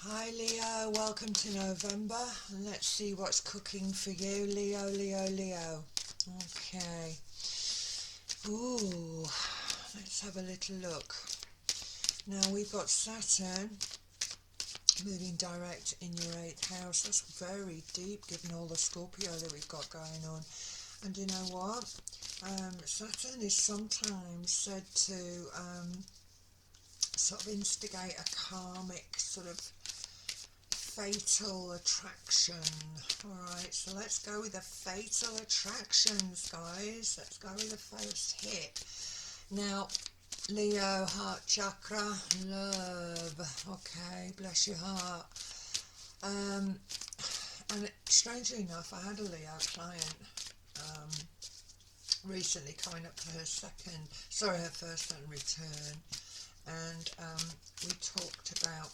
Hi Leo, welcome to November, and let's see what's cooking for you, Leo, Leo, Leo. Okay. Ooh, let's have a little look. Now we've got Saturn moving direct in your 8th house. That's very deep given all the Scorpio that we've got going on. And you know what? Saturn is sometimes said to sort of instigate a karmic sort of fatal attraction. Alright, so let's go with the fatal attractions, guys. Let's go with the first hit. Now, Leo, heart chakra, love. Okay, bless your heart. And strangely enough, I had a Leo client recently coming up for her first and return, and we talked about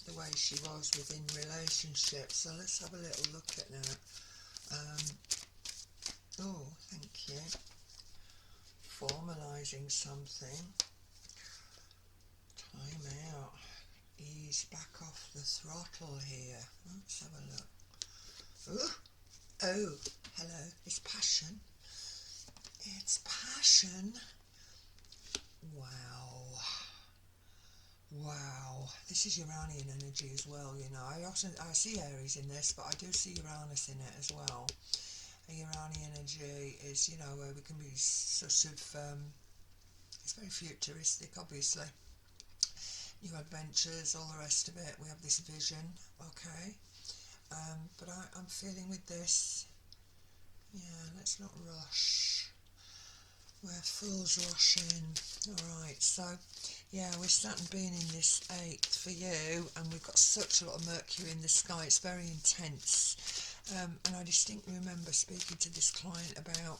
the way she was within relationships. So let's have a little look at that. Oh, thank you. Formalising something. Time out. Ease back off the throttle here. Let's have a look. Ooh. Oh, hello. It's passion. It's passion. Wow. Wow, this is Uranian energy as well, you know. I see Aries in this, but I do see Uranus in it as well. Uranian energy is, you know, where we can be sort of, it's very futuristic, obviously. New adventures, all the rest of it. We have this vision, okay. But I'm feeling with this, yeah, let's not rush. We're fools rushing. Alright, so yeah, with Saturn being in this 8th for you, and we've got such a lot of Mercury in the sky, it's very intense. And I distinctly remember speaking to this client about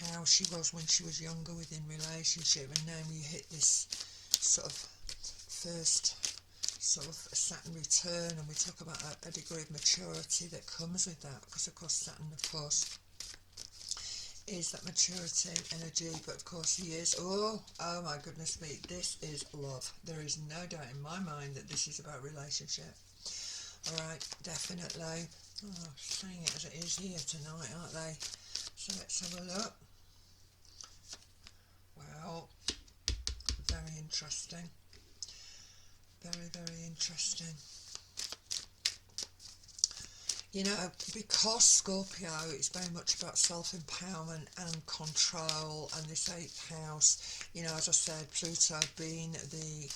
how she was when she was younger within relationship, and now we hit this sort of first sort of Saturn return, and we talk about a degree of maturity that comes with that, because of course Saturn, of course, is that maturity energy, but of course he is, oh my goodness me, this is love. There is no doubt in my mind that this is about relationship. Alright, definitely. Oh, saying it as it is here tonight, aren't they? So let's have a look. Wow, very interesting. Very, very interesting. You know, because Scorpio is very much about self-empowerment and control, and this 8th house, you know, as I said, Pluto being the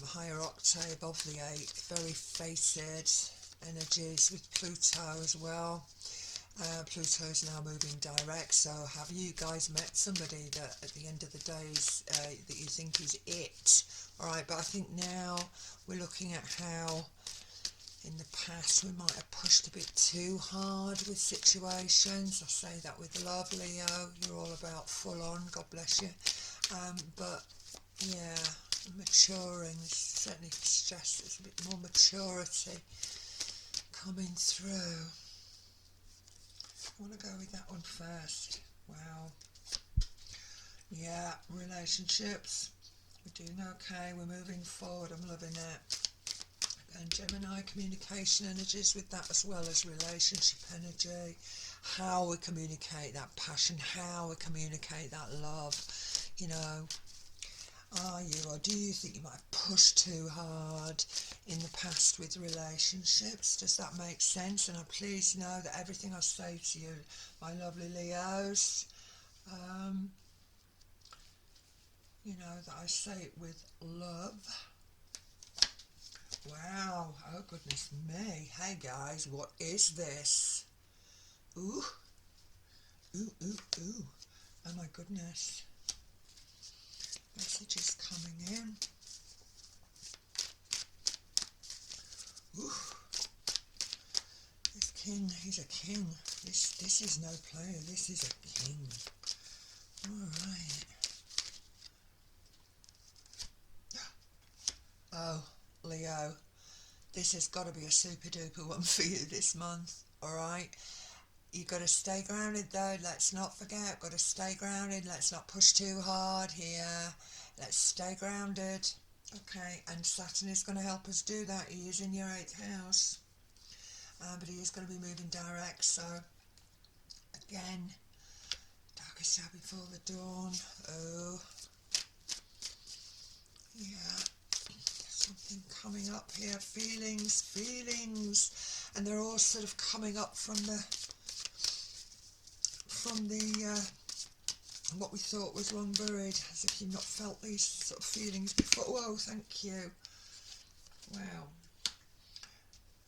higher octave of the 8th, very fated energies with Pluto as well. Pluto is now moving direct, so have you guys met somebody that at the end of the day is, that you think is it? Alright, but I think now we're looking at how in the past we might have pushed a bit too hard with situations. I say that with love, Leo. You're all about full on, God bless you. But yeah, maturing, certainly suggests there's a bit more maturity coming through. I want to go with that one first. Wow. Yeah, relationships. We're doing okay, we're moving forward, I'm loving it. And Gemini, communication energies with that, as well as relationship energy. How we communicate that passion, how we communicate that love. You know, are you, or do you think you might have pushed too hard in the past with relationships? Does that make sense? And I please know that everything I say to you, my lovely Leos, you know, that I say it with love. Wow, oh goodness me. Hey guys, what is this? Ooh, ooh, ooh, ooh. Oh my goodness. Messages coming in. Ooh. This king, he's a king. This is no player, this is a king. Alright. Oh, Leo, this has got to be a super duper one for you this month, alright? You've got to stay grounded though, let's not forget, got to stay grounded, let's not push too hard here, let's stay grounded, Okay, and Saturn is going to help us do that. He is in your 8th house, but he is going to be moving direct. So again, darkest hour before the dawn. Oh, yeah, something coming up here. Feelings, and they're all sort of coming up from the what we thought was long buried, as if you've not felt these sort of feelings before. Whoa, thank you. Wow.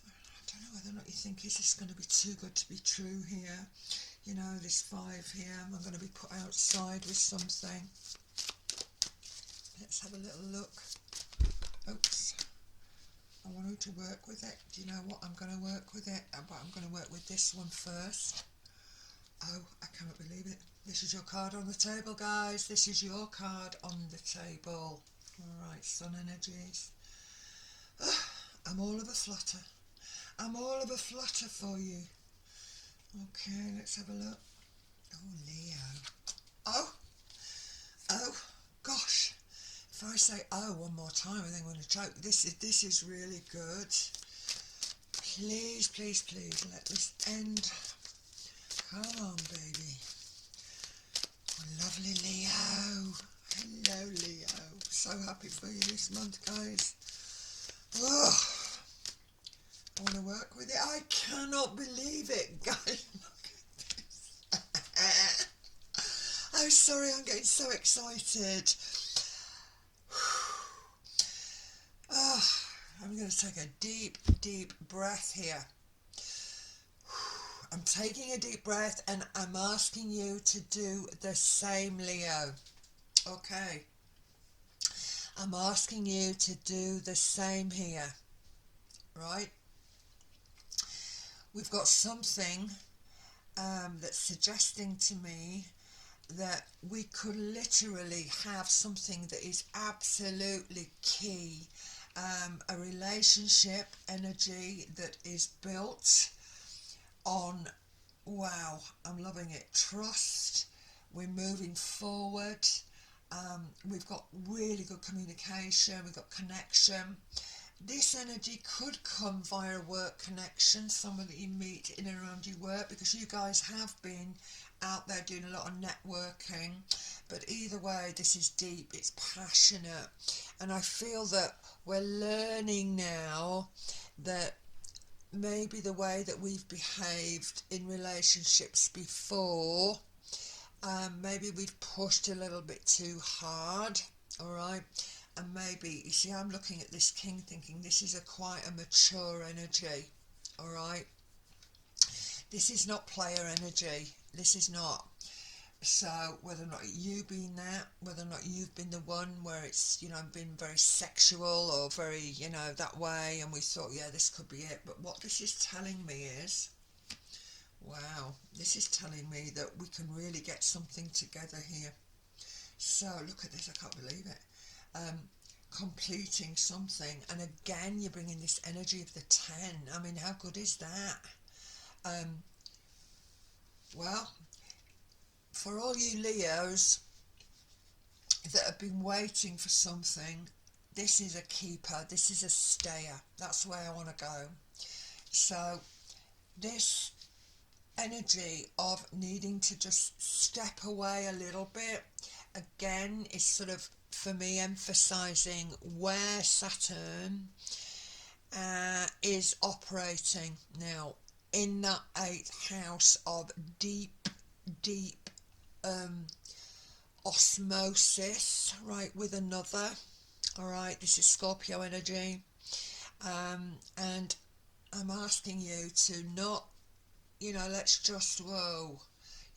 I don't know whether or not you think, is this going to be too good to be true here? You know, this 5 here, I'm going to be put outside with something. Let's have a little look. Oops. I wanted to work with it. Do you know what? I'm going to work with it, but I'm going to work with this one first. Oh, I cannot believe it. This is your card on the table, guys. This is your card on the table. Alright, sun energies. I'm all of a flutter. I'm all of a flutter for you. Okay, let's have a look. Oh, Leo. Oh, gosh. If I say oh one more time, I think I'm going to choke. This is really good. Please, please, please, let this end. Come on, baby. Oh, lovely Leo. Hello, Leo. So happy for you this month, guys. Oh, I want to work with it. I cannot believe it, guys. Look at this. Oh, sorry, I'm getting so excited. Oh, I'm going to take a deep, deep breath here. I'm taking a deep breath and I'm asking you to do the same, Leo. Okay. I'm asking you to do the same here. Right? We've got something that's suggesting to me that we could literally have something that is absolutely key. A relationship energy that is built on, wow, I'm loving it, trust. We're moving forward. We've got really good communication. We've got connection. This energy could come via a work connection, someone that you meet in and around your work, because you guys have been out there doing a lot of networking. But either way, this is deep, it's passionate, and I feel that we're learning now that maybe the way that we've behaved in relationships before, maybe we've pushed a little bit too hard, all right? And maybe, you see, I'm looking at this king thinking this is quite a mature energy, all right? This is not player energy. This is not. So whether or not you've been that, whether or not you've been the one where it's, you know, been very sexual or very, you know, that way, and we thought, yeah, this could be it. But what this is telling me is, wow, this is telling me that we can really get something together here. So look at this, I can't believe it. Completing something, and again you're bringing this energy of the 10. I mean, how good is that? Well, for all you Leos that have been waiting for something, this is a keeper, this is a stayer. That's where I want to go. So this energy of needing to just step away a little bit, again, is sort of, for me, emphasizing where Saturn is operating now, in that 8th house of deep osmosis, right, with another. All right, this is Scorpio energy, and I'm asking you to not, you know, let's just, whoa,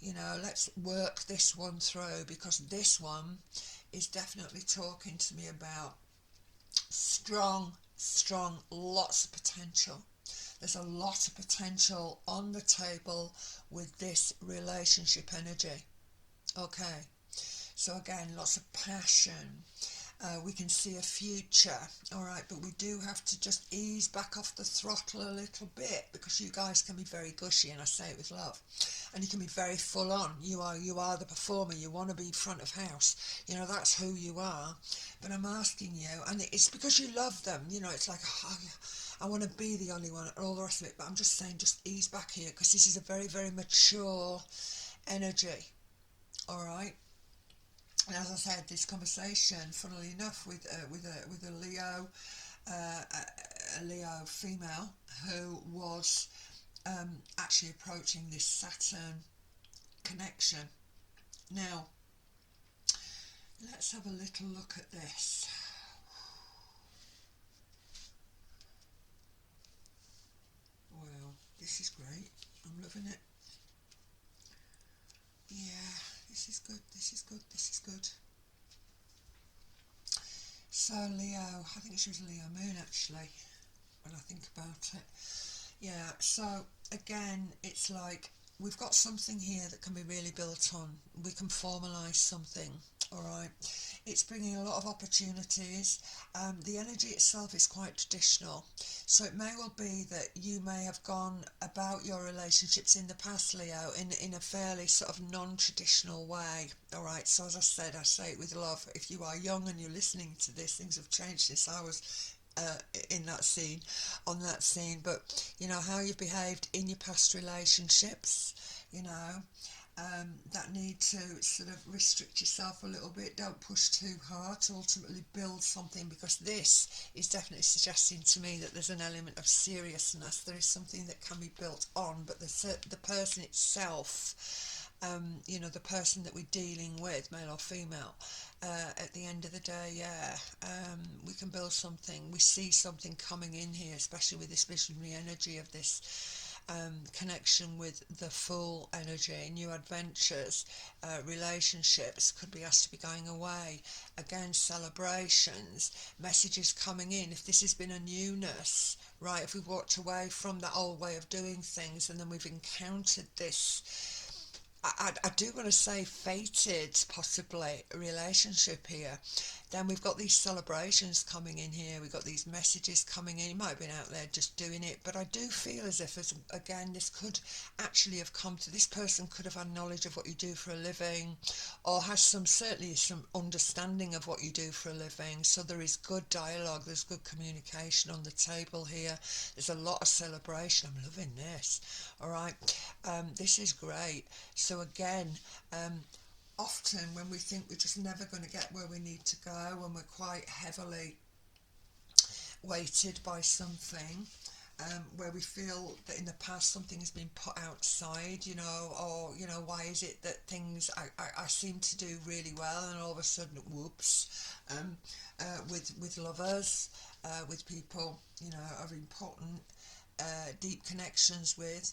you know, let's work this one through, because this one is definitely talking to me about strong, lots of potential. There's a lot of potential on the table with this relationship energy. Okay, so again, lots of passion. We can see a future, all right, but we do have to just ease back off the throttle a little bit, because you guys can be very gushy, and I say it with love, and you can be very full on. You are the performer. You want to be front of house. You know, that's who you are. But I'm asking you, and it's because you love them. You know, it's like, oh, I want to be the only one and all the rest of it. But I'm just saying, just ease back here, because this is a very, very mature energy. All right. And as I said, this conversation, funnily enough, with a Leo, a Leo female who was actually approaching this Saturn connection. Now, let's have a little look at this. Well, this is great. I'm loving it. Yeah, this is good. This is good. This is good. So Leo, I think she was Leo Moon actually, when I think about it. Yeah, so again, it's like we've got something here that can be really built on. We can formalise something, all right? It's bringing a lot of opportunities. The energy itself is quite traditional. So it may well be that you may have gone about your relationships in the past, Leo, in a fairly sort of non-traditional way, all right? So as I said, I say it with love. If you are young and you're listening to this, things have changed since I was in that scene, on that scene, but you know how you've behaved in your past relationships, you know, that need to sort of restrict yourself a little bit. Don't push too hard to ultimately build something, because this is definitely suggesting to me that there's an element of seriousness. There is something that can be built on, but the person itself, you know, the person that we're dealing with, male or female, at the end of the day, yeah, we can build something. We see something coming in here, especially with this visionary energy of this connection with the full energy, new adventures, relationships could be asked to be going away. Again, celebrations, messages coming in. If this has been a newness, right, if we've walked away from that old way of doing things and then we've encountered this, I do want to say fated, possibly, relationship here. Then we've got these celebrations coming in here. We've got these messages coming in. You might have been out there just doing it, but I do feel as if, again, this could actually have come to, this person could have had knowledge of what you do for a living, or has certainly some understanding of what you do for a living. So there is good dialogue. There's good communication on the table here. There's a lot of celebration. I'm loving this. All right. This is great. So again, often when we think we're just never going to get where we need to go, when we're quite heavily weighted by something, where we feel that in the past something has been put outside, you know, or, you know, why is it that things I seem to do really well and all of a sudden, whoops, with lovers, with people, you know, of important, deep connections with.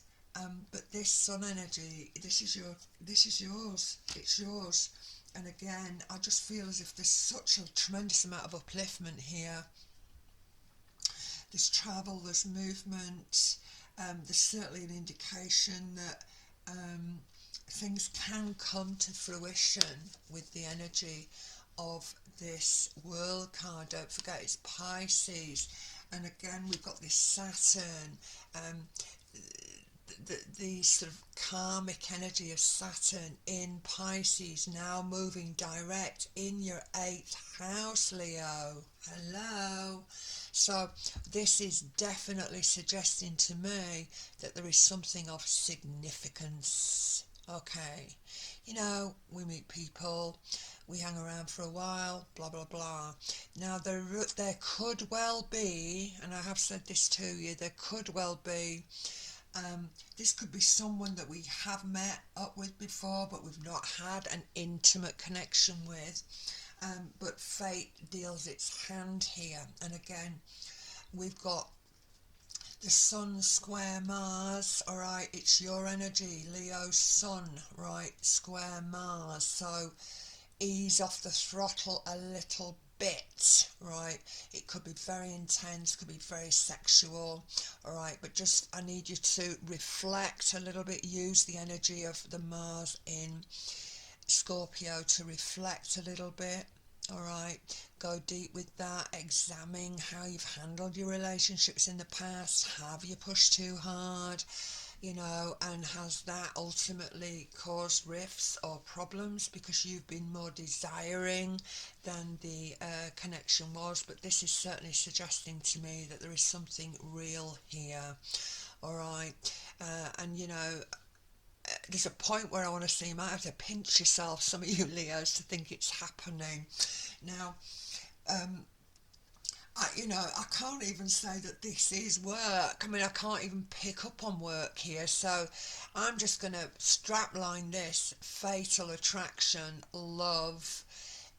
But this sun energy, this is yours, it's yours. And again, I just feel as if there's such a tremendous amount of upliftment here. There's travel, there's movement, there's certainly an indication that things can come to fruition with the energy of this World card. Don't forget, it's Pisces. And again, we've got this Saturn, the sort of karmic energy of Saturn in Pisces, now moving direct in your 8th house, Leo. Hello. So this is definitely suggesting to me that there is something of significance. Okay, you know, we meet people, we hang around for a while, blah blah blah. Now there could well be, and I have said this to you, there could well be, this could be someone that we have met up with before, but we've not had an intimate connection with. But fate deals its hand here. And again, we've got the Sun square Mars, all right, it's your energy, Leo Sun, right, square Mars. So ease off the throttle a little bit, right? It could be very intense, could be very sexual, all right, but just I need you to reflect a little bit, use the energy of the Mars in Scorpio to reflect a little bit, All right, go deep with that. Examine how you've handled your relationships in the past. Have you pushed too hard? And has that ultimately caused rifts or problems because you've been more desiring than the connection was? But this is certainly suggesting to me that there is something real here. All right, and there's a point where I want to say you might have to pinch yourself, some of you Leos, to think it's happening. Now, um, I can't even say that this is work. I mean, I can't even pick up on work here. So I'm just going to strapline this fatal attraction, love.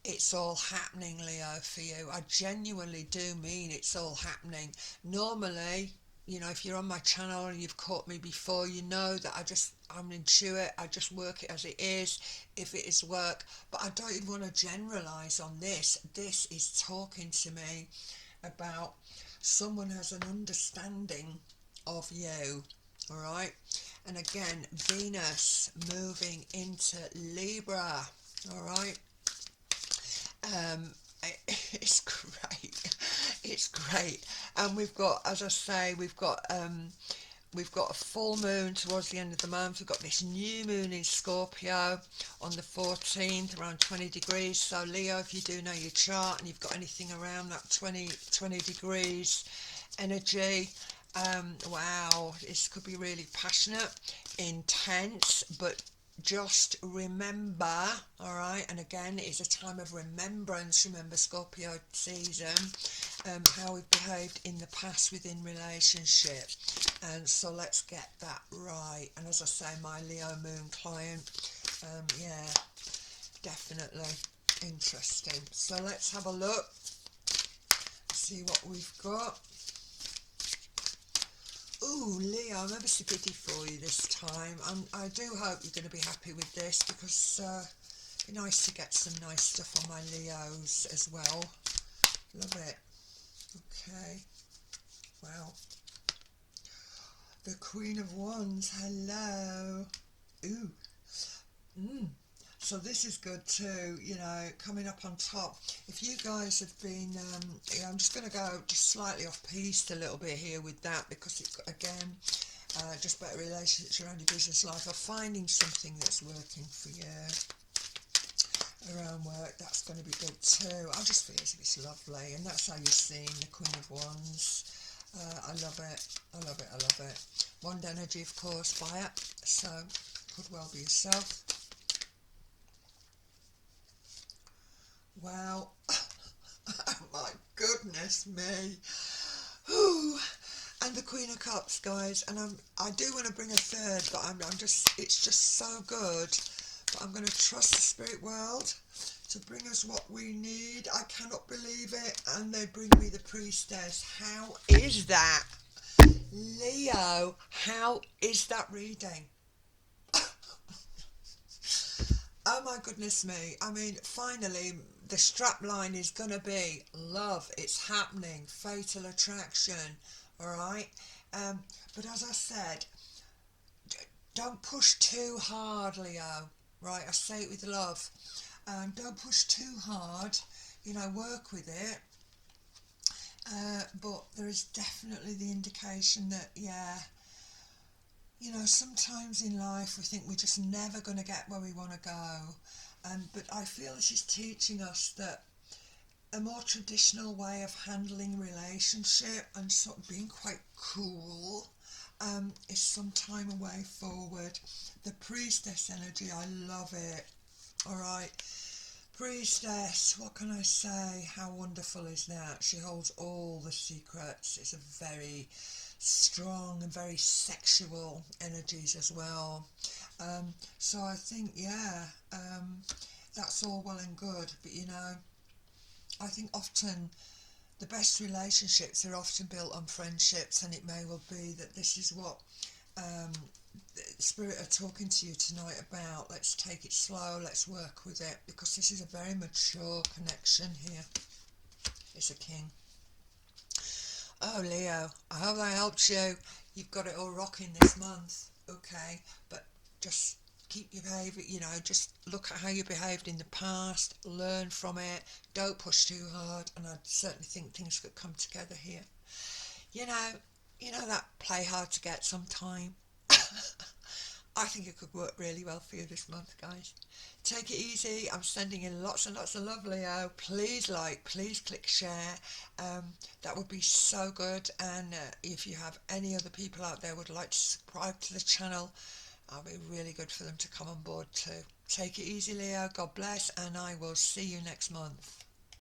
It's all happening, Leo, for you. I genuinely do mean it's all happening. Normally, if you're on my channel and you've caught me before, you know that I'm intuit. I just work it as it is, if it is work. But I don't even want to generalize on this. This is talking to me about someone has an understanding of you. All right. And again, Venus moving into Libra. All right. um it's great. It's great. And we've got, as I say, we've got a full moon towards the end of the month. We've got this new moon in Scorpio on the 14th, around 20 degrees. So Leo, if you do know your chart and you've got anything around that 20 degrees energy, wow, this could be really passionate, intense, but just remember, all right, and again, it is a time of remembrance. Remember, Scorpio season, how we've behaved in the past within relationship, and so let's get that right. And as I say, my Leo moon client, yeah, definitely interesting. So let's have a look, see what we've got. Ooh, Leo, I'm ever so giddy for you this time. I do hope you're going to be happy with this, because it'd be nice to get some nice stuff on my Leos as well. Love it. Okay. Wow. The Queen of Wands. Hello. Ooh. So this is good too, coming up on top. If you guys have been, I'm just going to go just slightly off piste a little bit here with that, because it's, again, just about relationships around your business life, or finding something that's working for you around work. That's going to be good too. I just feel as if it's lovely, and that's how you're seeing the Queen of Wands. I love it. I love it. I love it. Wand energy, of course, fire. So could well be yourself. Wow. Oh my goodness me. Ooh. And the Queen of Cups, guys. And I do want to bring a third, but it's just so good. But I'm going to trust the spirit world to bring us what we need. I cannot believe it. And they bring me the Priestess. How is that? Leo, how is that reading? Oh my goodness me. I mean, finally, the strap line is going to be love. It's happening. Fatal attraction. All right. But as I said, don't push too hard, Leo. Right. I say it with love. Don't push too hard. Work with it. But there is definitely the indication that, yeah, sometimes in life we think we're just never going to get where we want to go. But I feel this is teaching us that a more traditional way of handling relationship and sort of being quite cool is some time a way forward. The Priestess energy, I love it. All right. Priestess, what can I say? How wonderful is that? She holds all the secrets. It's a very strong and very sexual energies as well. So I think, yeah, that's all well and good. But, I think often the best relationships are often built on friendships, and it may well be that this is what Spirit are talking to you tonight about. Let's take it slow, let's work with it, because this is a very mature connection here. It's a king. Oh, Leo, I hope that helps you. You've got it all rocking this month, okay? But just keep your behaviour, just look at how you behaved in the past, learn from it, don't push too hard, and I certainly think things could come together here. You know, that play hard to get sometime. I think it could work really well for you this month, guys. Take it easy. I'm sending in lots and lots of love, Leo. Please like, please click share. That would be so good. And if you have any other people out there would like to subscribe to the channel, I'll be really good for them to come on board too. Take it easy, Leo. God bless, and I will see you next month.